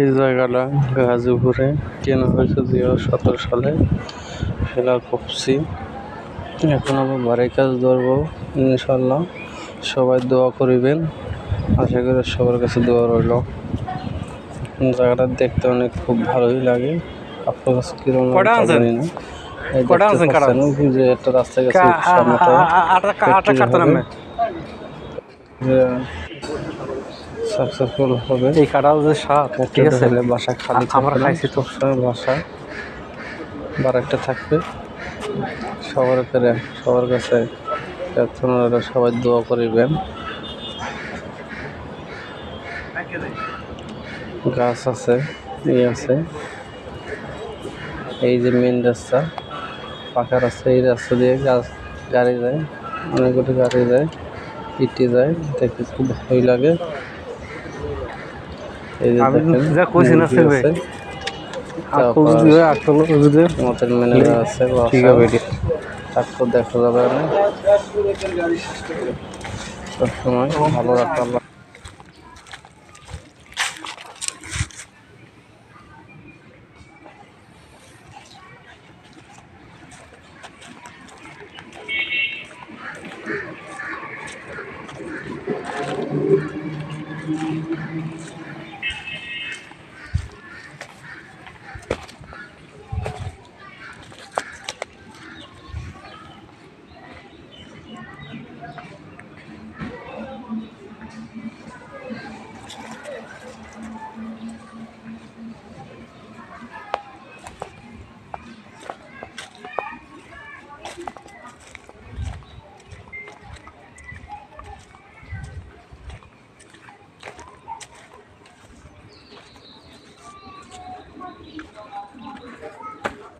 এই জায়গাটা গাজীপুরে কেনা হয়েছে 2017 সালে। খেলা করছি, এখন আমরা বাড়ির কাজ ধরবো ইনশাল্লাহ। সবাই দোয়া করিবেন, আশা করি সবার কাছে দোয়া রইল। জায়গাটা দেখতে অনেক খুব ভালোই লাগে। আপনার কাছে কিরকম জানি না। যে একটা রাস্তা গেছে সাকসেসফুল হবে। এই কাঁঠাল যে স্বাদ, ঠিক আছে, বাসা খালি আমরা খাইছি তো। বাসা বারাকটা থাকবে। সবার কাছে সবাই দোয়া করিবেন। গাছ আছে, আছে, এই যে মেন রাস্তা, পাকা রাস্তা, এই রাস্তা দিয়ে গাড়ি যায়, অনেকগুলো গাড়ি যায়, ইটি যায়, দেখতে খুব ভালোই লাগে। এই যে আমাদের ম্যানেজার আছে, ডাক্তার দেখা যাবে না, সবসময় ভালো রাখা।